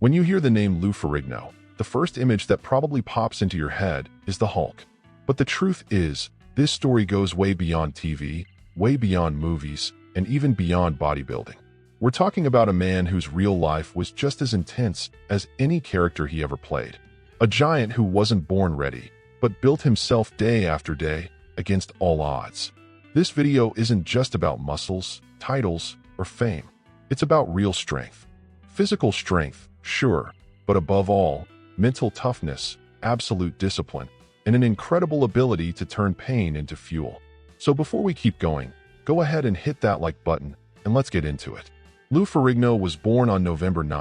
When you hear the name Lou Ferrigno, the first image that probably pops into your head is the Hulk. But the truth is, this story goes way beyond TV, way beyond movies, and even beyond bodybuilding. We're talking about a man whose real life was just as intense as any character he ever played. A giant who wasn't born ready, but built himself day after day against all odds. This video isn't just about muscles, titles, or fame. It's about real strength. Physical strength, sure, but above all, mental toughness, absolute discipline, and an incredible ability to turn pain into fuel. So before we keep going, go ahead and hit that like button, and let's get into it. Lou Ferrigno was born on November 9,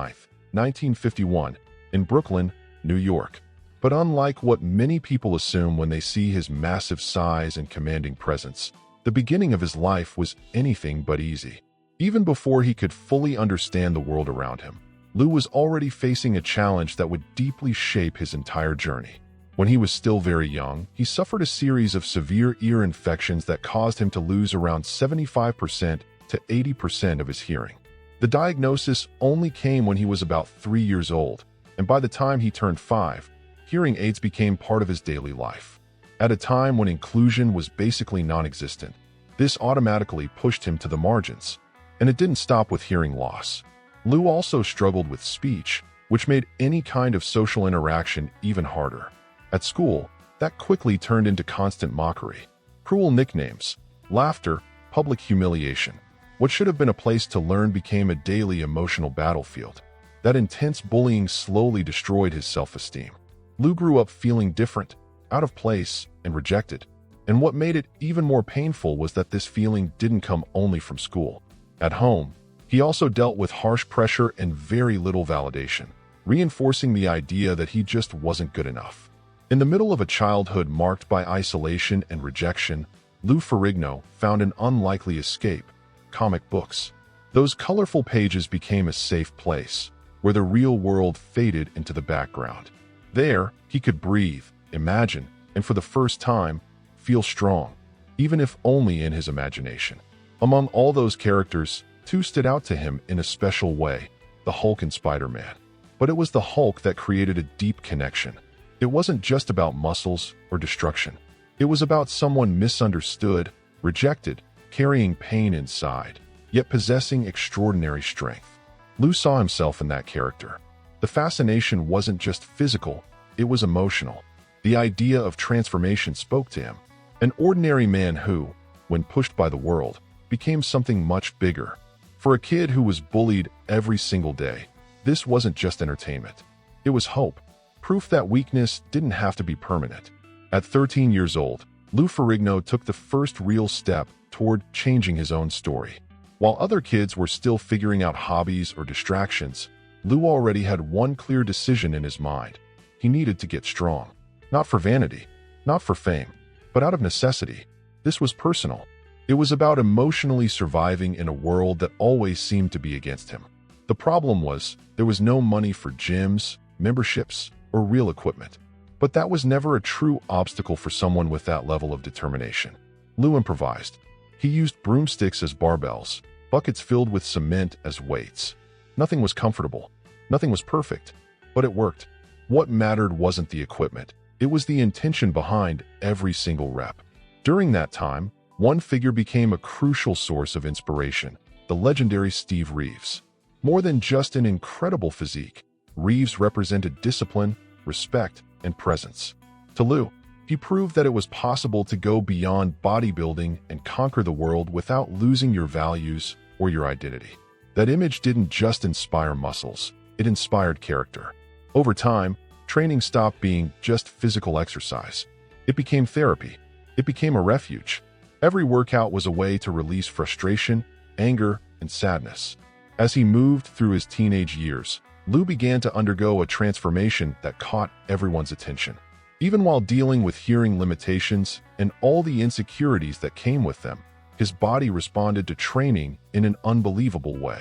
1951, in Brooklyn, New York. But unlike what many people assume when they see his massive size and commanding presence, the beginning of his life was anything but easy. Even before he could fully understand the world around him, Lou was already facing a challenge that would deeply shape his entire journey. When he was still very young, he suffered a series of severe ear infections that caused him to lose around 75% to 80% of his hearing. The diagnosis only came when he was about 3 years old, and by the time he turned 5, hearing aids became part of his daily life. At a time when inclusion was basically non-existent, this automatically pushed him to the margins. And it didn't stop with hearing loss. Lou also struggled with speech, which made any kind of social interaction even harder. At school, that quickly turned into constant mockery, cruel nicknames, laughter, public humiliation. What should have been a place to learn became a daily emotional battlefield. That intense bullying slowly destroyed his self-esteem. Lou grew up feeling different, out of place, and rejected. And what made it even more painful was that this feeling didn't come only from school. At home, he also dealt with harsh pressure and very little validation, reinforcing the idea that he just wasn't good enough. In the middle of a childhood marked by isolation and rejection, Lou Ferrigno found an unlikely escape: comic books. Those colorful pages became a safe place, where the real world faded into the background. There, he could breathe, imagine, and for the first time, feel strong, even if only in his imagination. Among all those characters, two stood out to him in a special way: the Hulk and Spider-Man. But it was the Hulk that created a deep connection. It wasn't just about muscles or destruction. It was about someone misunderstood, rejected, carrying pain inside, yet possessing extraordinary strength. Lou saw himself in that character. The fascination wasn't just physical, it was emotional. The idea of transformation spoke to him. An ordinary man who, when pushed by the world, became something much bigger. For a kid who was bullied every single day, this wasn't just entertainment. It was hope, proof that weakness didn't have to be permanent. At 13 years old, Lou Ferrigno took the first real step toward changing his own story. While other kids were still figuring out hobbies or distractions, Lou already had one clear decision in his mind. He needed to get strong. Not for vanity, not for fame, but out of necessity. This was personal. It was about emotionally surviving in a world that always seemed to be against him. The problem was, there was no money for gyms, memberships, or real equipment. But that was never a true obstacle for someone with that level of determination. Lou improvised. He used broomsticks as barbells, buckets filled with cement as weights. Nothing was comfortable. Nothing was perfect. But it worked. What mattered wasn't the equipment. It was the intention behind every single rep. During that time, one figure became a crucial source of inspiration: the legendary Steve Reeves. More than just an incredible physique, Reeves represented discipline, respect, and presence. To Lou, he proved that it was possible to go beyond bodybuilding and conquer the world without losing your values or your identity. That image didn't just inspire muscles, it inspired character. Over time, training stopped being just physical exercise. It became therapy. It became a refuge. Every workout was a way to release frustration, anger, and sadness. As he moved through his teenage years, Lou began to undergo a transformation that caught everyone's attention. Even while dealing with hearing limitations and all the insecurities that came with them, his body responded to training in an unbelievable way.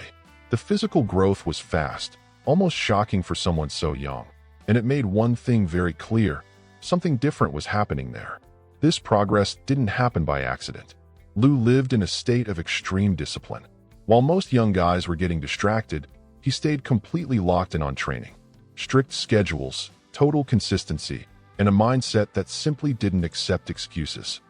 The physical growth was fast, almost shocking for someone so young. And it made one thing very clear: something different was happening there. This progress didn't happen by accident. Lou lived in a state of extreme discipline. While most young guys were getting distracted, He stayed completely locked in on training. Strict schedules, total consistency, and a mindset that simply didn't accept excuses.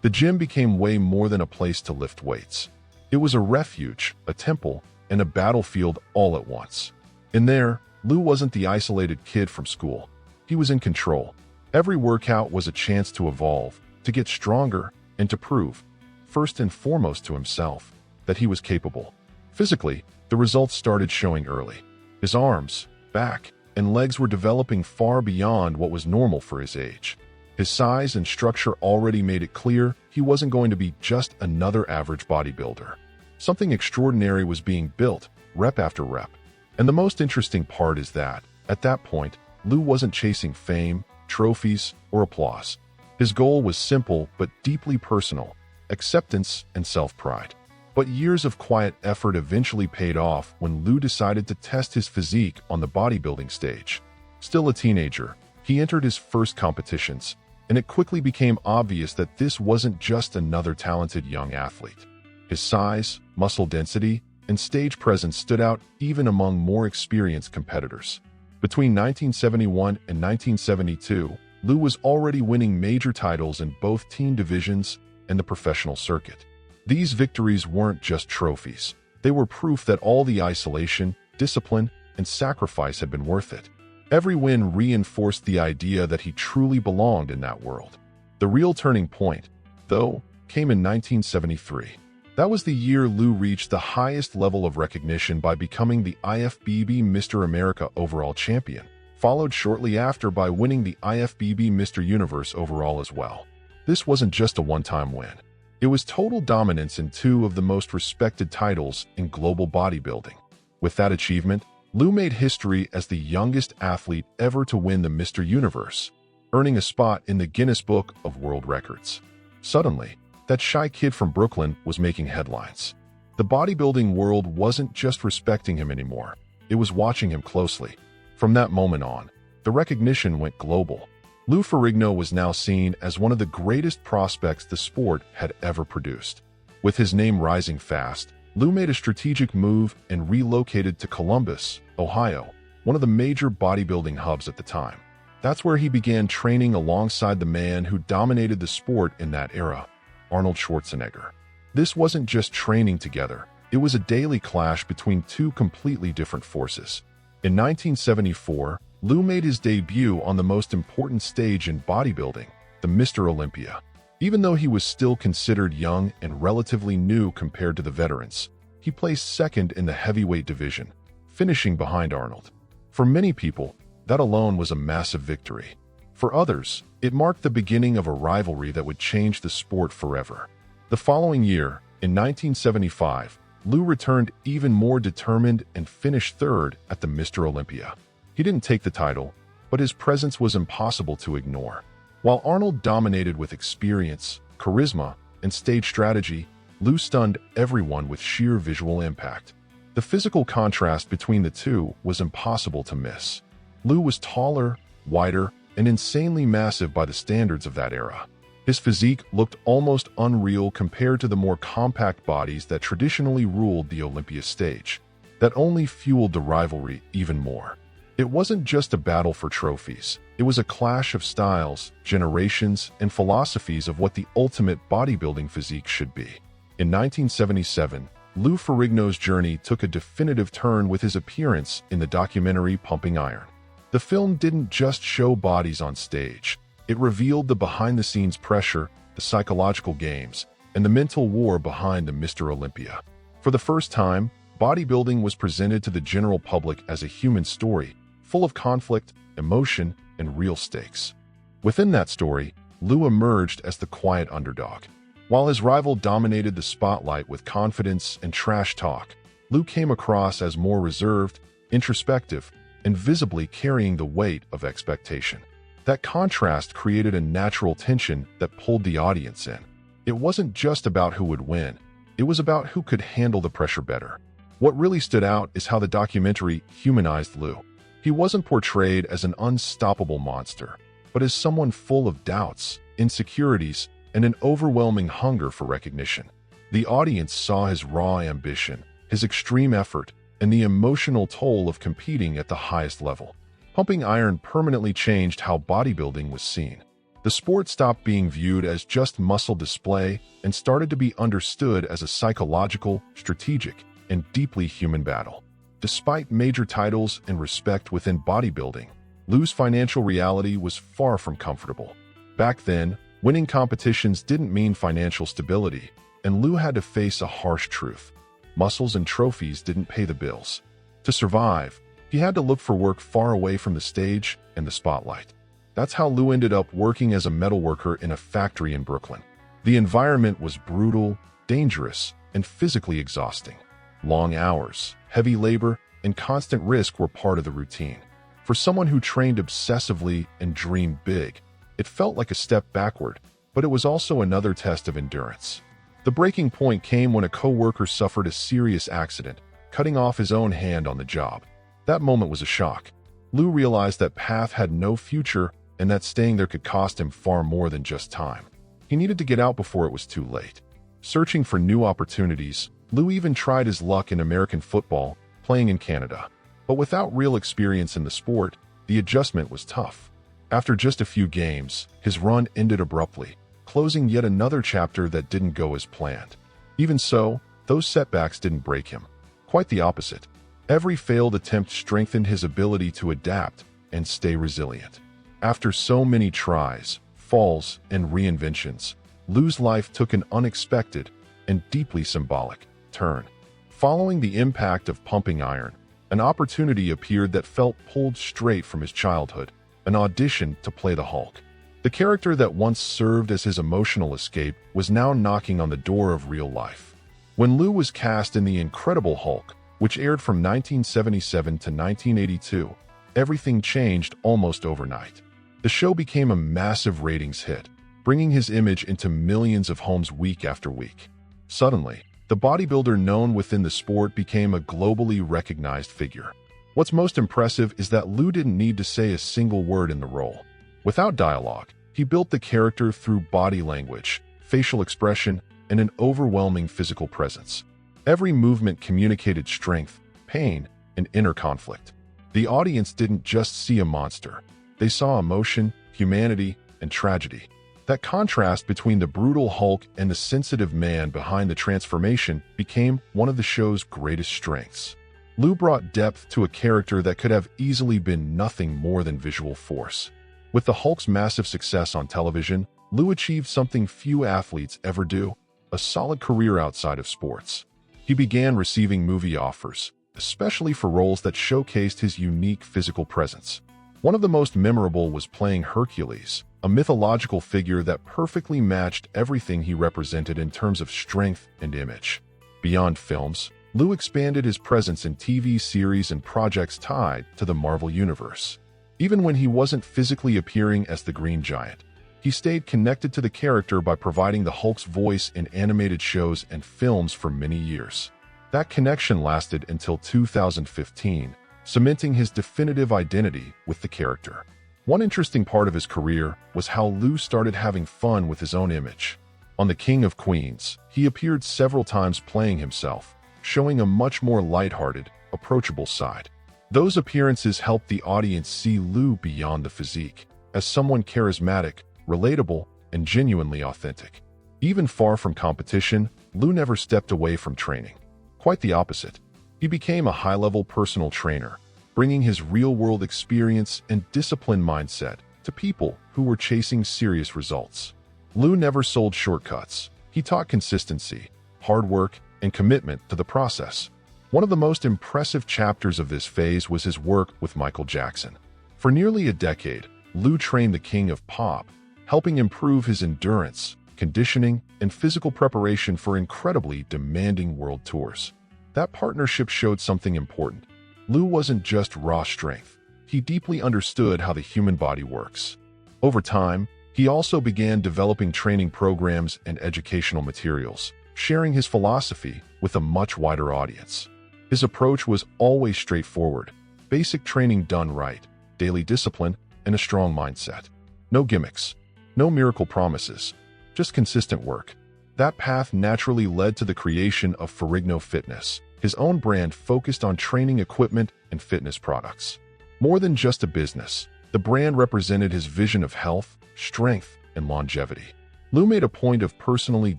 The gym became way more than a place to lift weights. It was a refuge, a temple, and a battlefield all at once. In there, Lou wasn't the isolated kid from school. He was in control. Every workout was a chance to evolve, to get stronger, and to prove, first and foremost to himself, that he was capable. Physically, the results started showing early. His arms, back, and legs were developing far beyond what was normal for his age. His size and structure already made it clear he wasn't going to be just another average bodybuilder. Something extraordinary was being built, rep after rep. And the most interesting part is that, at that point, Lou wasn't chasing fame, trophies, or applause. His goal was simple but deeply personal: acceptance and self-pride. But years of quiet effort eventually paid off when Lou decided to test his physique on the bodybuilding stage. Still a teenager, he entered his first competitions, and it quickly became obvious that this wasn't just another talented young athlete. His size, muscle density, and stage presence stood out even among more experienced competitors. Between 1971 and 1972, Lou was already winning major titles in both team divisions and the professional circuit. These victories weren't just trophies. They were proof that all the isolation, discipline, and sacrifice had been worth it. Every win reinforced the idea that he truly belonged in that world. The real turning point, though, came in 1973. That was the year Lou reached the highest level of recognition by becoming the IFBB Mr. America overall champion, followed shortly after by winning the IFBB Mr. Universe overall as well. This wasn't just a one-time win. It was total dominance in two of the most respected titles in global bodybuilding. With that achievement, Lou made history as the youngest athlete ever to win the Mr. Universe, earning a spot in the Guinness Book of World Records. Suddenly, that shy kid from Brooklyn was making headlines. The bodybuilding world wasn't just respecting him anymore, it was watching him closely. From that moment on, the recognition went global. Lou Ferrigno was now seen as one of the greatest prospects the sport had ever produced. With his name rising fast, Lou made a strategic move and relocated to Columbus, Ohio, one of the major bodybuilding hubs at the time. That's where he began training alongside the man who dominated the sport in that era, Arnold Schwarzenegger. This wasn't just training together, it was a daily clash between two completely different forces. In 1974, Lou made his debut on the most important stage in bodybuilding, the Mr. Olympia. Even though he was still considered young and relatively new compared to the veterans, he placed second in the heavyweight division, finishing behind Arnold. For many people, that alone was a massive victory. For others, it marked the beginning of a rivalry that would change the sport forever. The following year, in 1975, Lou returned even more determined and finished third at the Mr. Olympia. He didn't take the title, but his presence was impossible to ignore. While Arnold dominated with experience, charisma, and stage strategy, Lou stunned everyone with sheer visual impact. The physical contrast between the two was impossible to miss. Lou was taller, wider, and insanely massive by the standards of that era. His physique looked almost unreal compared to the more compact bodies that traditionally ruled the Olympia stage. That only fueled the rivalry even more. It wasn't just a battle for trophies. It was a clash of styles, generations, and philosophies of what the ultimate bodybuilding physique should be. In 1977, Lou Ferrigno's journey took a definitive turn with his appearance in the documentary Pumping Iron. The film didn't just show bodies on stage. It revealed the behind-the-scenes pressure, the psychological games, and the mental war behind the Mr. Olympia. For the first time, bodybuilding was presented to the general public as a human story, full of conflict, emotion, and real stakes. Within that story, Lou emerged as the quiet underdog. While his rival dominated the spotlight with confidence and trash talk, Lou came across as more reserved, introspective, and visibly carrying the weight of expectation. That contrast created a natural tension that pulled the audience in. It wasn't just about who would win, it was about who could handle the pressure better. What really stood out is how the documentary humanized Lou. He wasn't portrayed as an unstoppable monster, but as someone full of doubts, insecurities, and an overwhelming hunger for recognition. The audience saw his raw ambition, his extreme effort, and the emotional toll of competing at the highest level. Pumping iron permanently changed how bodybuilding was seen. The sport stopped being viewed as just muscle display and started to be understood as a psychological, strategic, and deeply human battle. Despite major titles and respect within bodybuilding, Lou's financial reality was far from comfortable. Back then, winning competitions didn't mean financial stability, and Lou had to face a harsh truth. Muscles and trophies didn't pay the bills. To survive, he had to look for work far away from the stage and the spotlight. That's how Lou ended up working as a metalworker in a factory in Brooklyn. The environment was brutal, dangerous, and physically exhausting. Long hours, heavy labor, and constant risk were part of the routine. For someone who trained obsessively and dreamed big, it felt like a step backward, but it was also another test of endurance. The breaking point came when a co-worker suffered a serious accident, cutting off his own hand on the job. That moment was a shock. Lou realized that path had no future and that staying there could cost him far more than just time. He needed to get out before it was too late. Searching for new opportunities, Lou even tried his luck in American football, playing in Canada. But without real experience in the sport, the adjustment was tough. After just a few games, his run ended abruptly, closing yet another chapter that didn't go as planned. Even so, those setbacks didn't break him. Quite the opposite. Every failed attempt strengthened his ability to adapt and stay resilient. After so many tries, falls, and reinventions, Lou's life took an unexpected and deeply symbolic turn. Following the impact of pumping iron, an opportunity appeared that felt pulled straight from his childhood, an audition to play the Hulk. The character that once served as his emotional escape was now knocking on the door of real life. When Lou was cast in The Incredible Hulk, which aired from 1977 to 1982, everything changed almost overnight. The show became a massive ratings hit, bringing his image into millions of homes week after week. Suddenly, the bodybuilder known within the sport became a globally recognized figure. What's most impressive is that Lou didn't need to say a single word in the role. Without dialogue, he built the character through body language, facial expression, and an overwhelming physical presence. Every movement communicated strength, pain, and inner conflict. The audience didn't just see a monster. They saw emotion, humanity, and tragedy. That contrast between the brutal Hulk and the sensitive man behind the transformation became one of the show's greatest strengths. Lou brought depth to a character that could have easily been nothing more than visual force. With the Hulk's massive success on television, Lou achieved something few athletes ever do: a solid career outside of sports. He began receiving movie offers, especially for roles that showcased his unique physical presence. One of the most memorable was playing Hercules, a mythological figure that perfectly matched everything he represented in terms of strength and image. Beyond films, Lou expanded his presence in TV series and projects tied to the Marvel Universe. Even when he wasn't physically appearing as the Green Giant, he stayed connected to the character by providing the Hulk's voice in animated shows and films for many years. That connection lasted until 2015, cementing his definitive identity with the character. One interesting part of his career was how Lou started having fun with his own image. On The King of Queens, he appeared several times playing himself, showing a much more lighthearted, approachable side. Those appearances helped the audience see Lou beyond the physique, as someone charismatic, relatable, and genuinely authentic. Even far from competition, Lou never stepped away from training. Quite the opposite. He became a high-level personal trainer, bringing his real-world experience and disciplined mindset to people who were chasing serious results. Lou never sold shortcuts. He taught consistency, hard work, and commitment to the process. One of the most impressive chapters of this phase was his work with Michael Jackson. For nearly a decade, Lou trained the King of Pop, helping improve his endurance, conditioning, and physical preparation for incredibly demanding world tours. That partnership showed something important. Lou wasn't just raw strength. He deeply understood how the human body works. Over time, he also began developing training programs and educational materials, sharing his philosophy with a much wider audience. His approach was always straightforward: basic training done right, daily discipline, and a strong mindset. No gimmicks, no miracle promises, just consistent work. That path naturally led to the creation of Ferrigno Fitness, his own brand focused on training equipment and fitness products. More than just a business, the brand represented his vision of health, strength, and longevity. Lou made a point of personally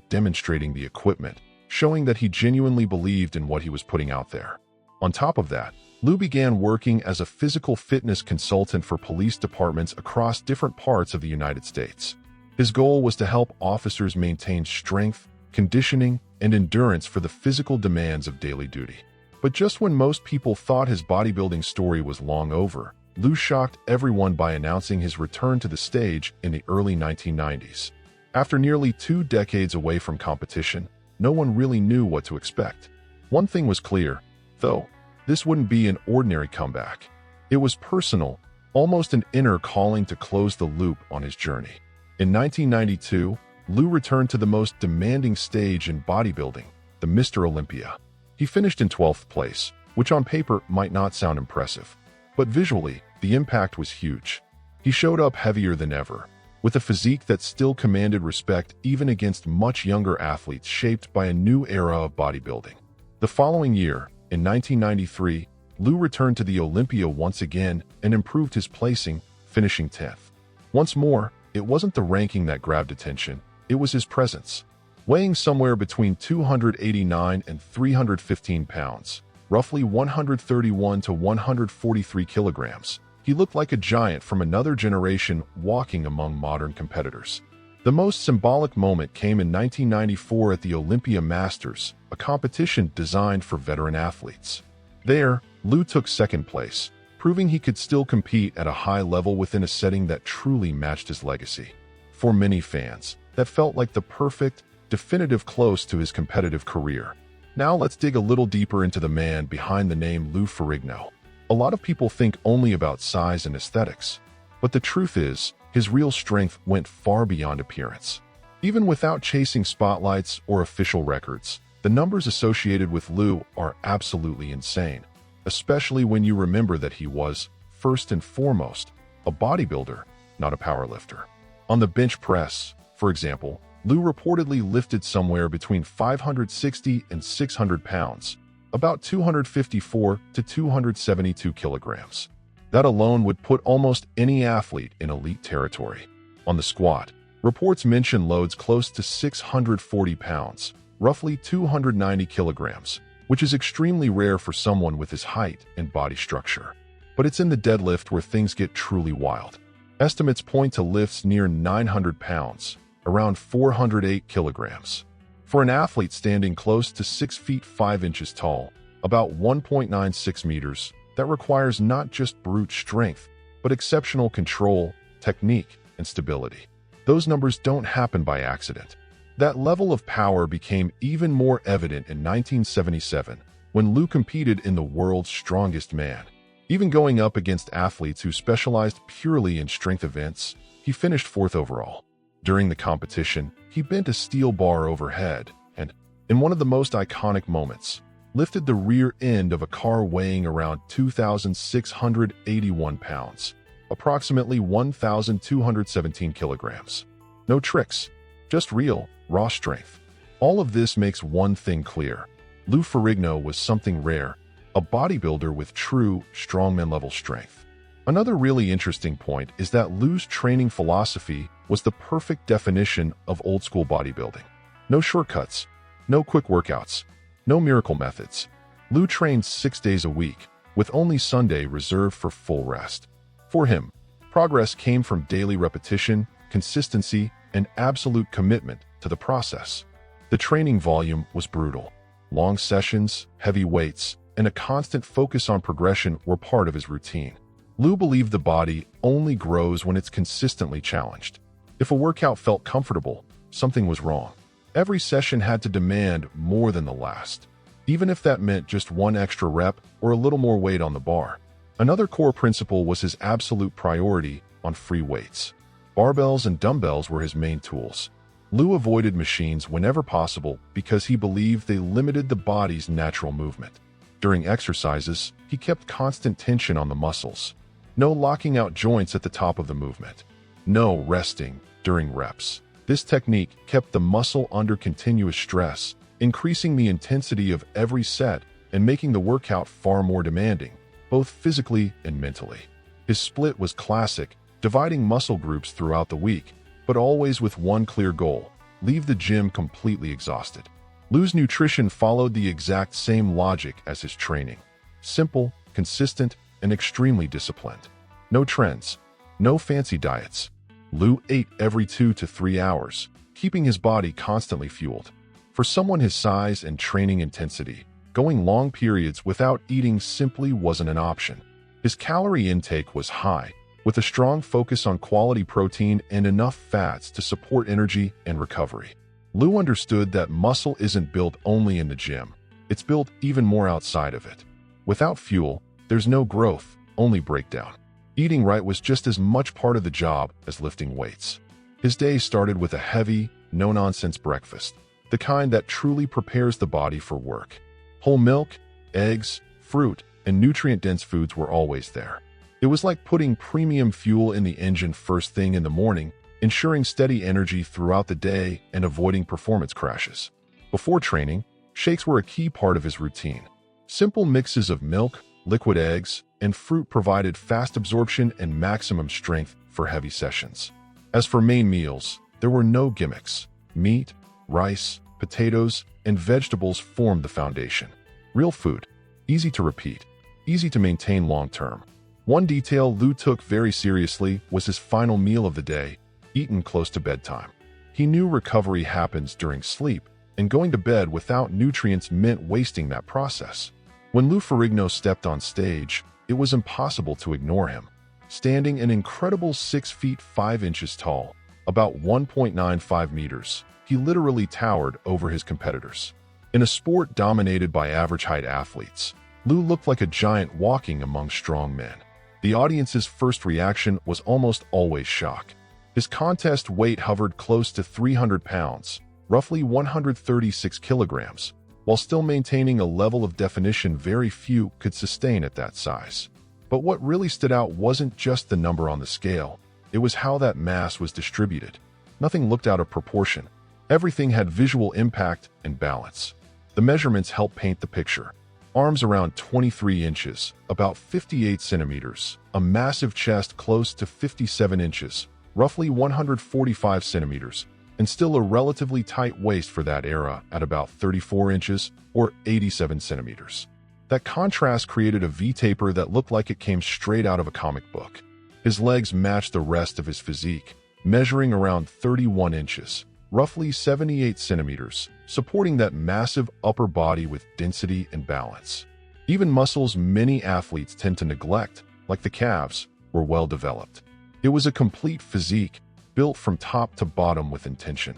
demonstrating the equipment, showing that he genuinely believed in what he was putting out there. On top of that, Lou began working as a physical fitness consultant for police departments across different parts of the United States. His goal was to help officers maintain strength, conditioning, and endurance for the physical demands of daily duty. But just when most people thought his bodybuilding story was long over, Lou shocked everyone by announcing his return to the stage in the early 1990s. After nearly 2 decades away from competition, no one really knew what to expect. One thing was clear, though: this wouldn't be an ordinary comeback. It was personal, almost an inner calling to close the loop on his journey. In 1992, Lou returned to the most demanding stage in bodybuilding, the Mr. Olympia. He finished in 12th place, which on paper might not sound impressive. But visually, the impact was huge. He showed up heavier than ever, with a physique that still commanded respect even against much younger athletes shaped by a new era of bodybuilding. The following year, in 1993, Lou returned to the Olympia once again and improved his placing, finishing 10th. Once more, it wasn't the ranking that grabbed attention, it was his presence. Weighing somewhere between 289 and 315 pounds, roughly 131 to 143 kilograms, he looked like a giant from another generation walking among modern competitors. The most symbolic moment came in 1994 at the Olympia Masters, a competition designed for veteran athletes. There, Lou took second place, proving he could still compete at a high level within a setting that truly matched his legacy. For many fans, that felt like the perfect, definitive close to his competitive career. Now let's dig a little deeper into the man behind the name Lou Ferrigno. A lot of people think only about size and aesthetics, but the truth is, his real strength went far beyond appearance. Even without chasing spotlights or official records, the numbers associated with Lou are absolutely insane, especially when you remember that he was, first and foremost, a bodybuilder, not a powerlifter. On the bench press, for example, Lou reportedly lifted somewhere between 560 and 600 pounds, about 254 to 272 kilograms. That alone would put almost any athlete in elite territory. On the squat, reports mention loads close to 640 pounds, roughly 290 kilograms, which is extremely rare for someone with his height and body structure. But it's in the deadlift where things get truly wild. Estimates point to lifts near 900 pounds, around 408 kilograms. For an athlete standing close to 6 feet 5 inches tall, about 1.96 meters, that requires not just brute strength, but exceptional control, technique, and stability. Those numbers don't happen by accident. That level of power became even more evident in 1977, when Lou competed in the World's Strongest Man. Even going up against athletes who specialized purely in strength events, he finished 4th overall. During the competition, he bent a steel bar overhead and, in one of the most iconic moments, lifted the rear end of a car weighing around 2,681 pounds, approximately 1,217 kilograms. No tricks, just real, raw strength. All of this makes one thing clear. Lou Ferrigno was something rare, a bodybuilder with true strongman-level strength. Another really interesting point is that Lou's training philosophy was the perfect definition of old-school bodybuilding. No shortcuts, no quick workouts, no miracle methods. Lou trained 6 days a week, with only Sunday reserved for full rest. For him, progress came from daily repetition, consistency, and absolute commitment to the process. The training volume was brutal. Long sessions, heavy weights, and a constant focus on progression were part of his routine. Lou believed the body only grows when it's consistently challenged. If a workout felt comfortable, something was wrong. Every session had to demand more than the last, even if that meant just one extra rep or a little more weight on the bar. Another core principle was his absolute priority on free weights. Barbells and dumbbells were his main tools. Lou avoided machines whenever possible because he believed they limited the body's natural movement. During exercises, he kept constant tension on the muscles. No locking out joints at the top of the movement. No resting during reps. This technique kept the muscle under continuous stress, increasing the intensity of every set and making the workout far more demanding, both physically and mentally. His split was classic, dividing muscle groups throughout the week, but always with one clear goal: leave the gym completely exhausted. Lou's nutrition followed the exact same logic as his training. Simple, consistent, and extremely disciplined. No trends, no fancy diets. Lou ate every 2 to 3 hours, keeping his body constantly fueled. For someone his size and training intensity, going long periods without eating simply wasn't an option. His calorie intake was high, with a strong focus on quality protein and enough fats to support energy and recovery. Lou understood that muscle isn't built only in the gym, it's built even more outside of it. Without fuel, there's no growth, only breakdown. Eating right was just as much part of the job as lifting weights. His day started with a heavy, no-nonsense breakfast, the kind that truly prepares the body for work. Whole milk, eggs, fruit, and nutrient-dense foods were always there. It was like putting premium fuel in the engine first thing in the morning, ensuring steady energy throughout the day and avoiding performance crashes. Before training, shakes were a key part of his routine. Simple mixes of milk, liquid eggs, and fruit provided fast absorption and maximum strength for heavy sessions. As for main meals, there were no gimmicks. Meat, rice, potatoes, and vegetables formed the foundation. Real food, easy to repeat, easy to maintain long-term. One detail Lou took very seriously was his final meal of the day, eaten close to bedtime. He knew recovery happens during sleep, and going to bed without nutrients meant wasting that process. When Lou Ferrigno stepped on stage, it was impossible to ignore him. Standing an incredible 6 feet 5 inches tall, about 1.95 meters, he literally towered over his competitors. In a sport dominated by average-height athletes, Lou looked like a giant walking among strong men. The audience's first reaction was almost always shock. His contest weight hovered close to 300 pounds, roughly 136 kilograms, while still maintaining a level of definition very few could sustain at that size. But what really stood out wasn't just the number on the scale, it was how that mass was distributed. Nothing looked out of proportion. Everything had visual impact and balance. The measurements helped paint the picture. Arms around 23 inches, about 58 centimeters, a massive chest close to 57 inches, roughly 145 centimeters, and still a relatively tight waist for that era at about 34 inches or 87 centimeters. That contrast created a V-taper that looked like it came straight out of a comic book. His legs matched the rest of his physique, measuring around 31 inches, roughly 78 centimeters, supporting that massive upper body with density and balance. Even muscles many athletes tend to neglect, like the calves, were well developed. It was a complete physique, built from top to bottom with intention.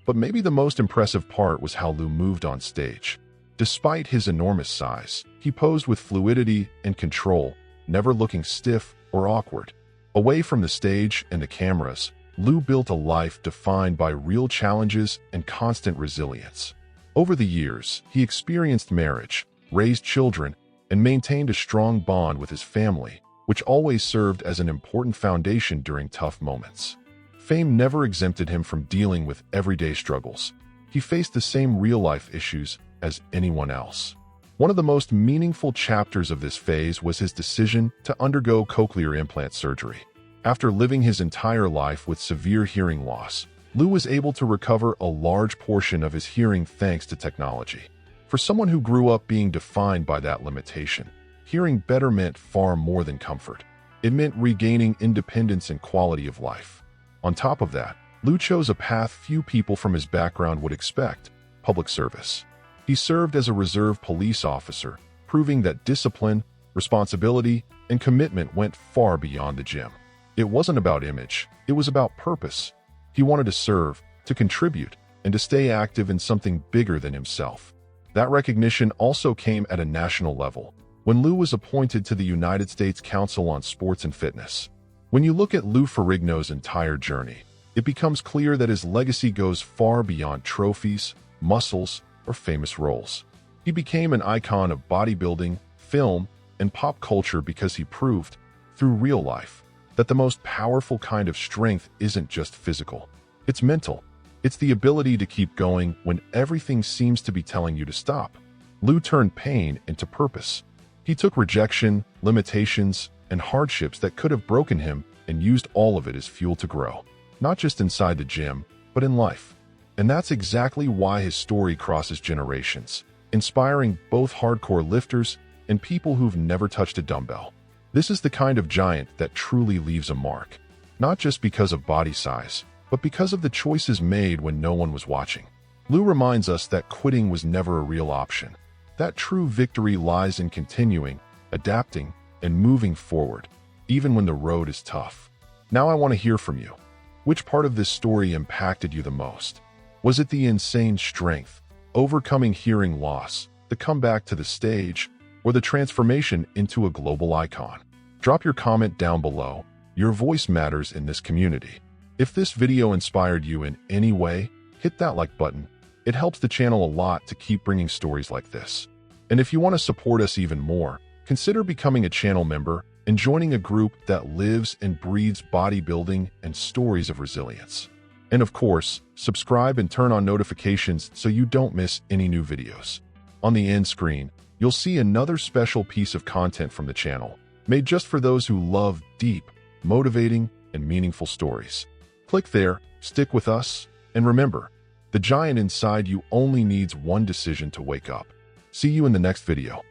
But maybe the most impressive part was how Lou moved on stage. Despite his enormous size, he posed with fluidity and control, never looking stiff or awkward. Away from the stage and the cameras, Lou built a life defined by real challenges and constant resilience. Over the years, he experienced marriage, raised children, and maintained a strong bond with his family, which always served as an important foundation during tough moments. Fame never exempted him from dealing with everyday struggles. He faced the same real-life issues as anyone else. One of the most meaningful chapters of this phase was his decision to undergo cochlear implant surgery. After living his entire life with severe hearing loss, Lou was able to recover a large portion of his hearing thanks to technology. For someone who grew up being defined by that limitation, hearing better meant far more than comfort. It meant regaining independence and quality of life. On top of that, Lou chose a path few people from his background would expect: public service. He served as a reserve police officer, proving that discipline, responsibility, and commitment went far beyond the gym. It wasn't about image, it was about purpose. He wanted to serve, to contribute, and to stay active in something bigger than himself. That recognition also came at a national level, when Lou was appointed to the United States Council on Sports and Fitness. When you look at Lou Ferrigno's entire journey, it becomes clear that his legacy goes far beyond trophies, muscles, or famous roles. He became an icon of bodybuilding, film, and pop culture because he proved, through real life, that the most powerful kind of strength isn't just physical. It's mental. It's the ability to keep going when everything seems to be telling you to stop. Lou turned pain into purpose. He took rejection, limitations, and hardships that could have broken him and used all of it as fuel to grow, not just inside the gym, but in life. And that's exactly why his story crosses generations, inspiring both hardcore lifters and people who've never touched a dumbbell. This is the kind of giant that truly leaves a mark, not just because of body size, but because of the choices made when no one was watching. Lou reminds us that quitting was never a real option. That true victory lies in continuing, adapting, and moving forward, even when the road is tough. Now I want to hear from you. Which part of this story impacted you the most? Was it the insane strength, overcoming hearing loss, the comeback to the stage, or the transformation into a global icon? Drop your comment down below. Your voice matters in this community. If this video inspired you in any way, hit that like button. It helps the channel a lot to keep bringing stories like this. And if you want to support us even more, consider becoming a channel member and joining a group that lives and breathes bodybuilding and stories of resilience. And of course, subscribe and turn on notifications so you don't miss any new videos. On the end screen, you'll see another special piece of content from the channel, made just for those who love deep, motivating, and meaningful stories. Click there, stick with us, and remember, the giant inside you only needs one decision to wake up. See you in the next video.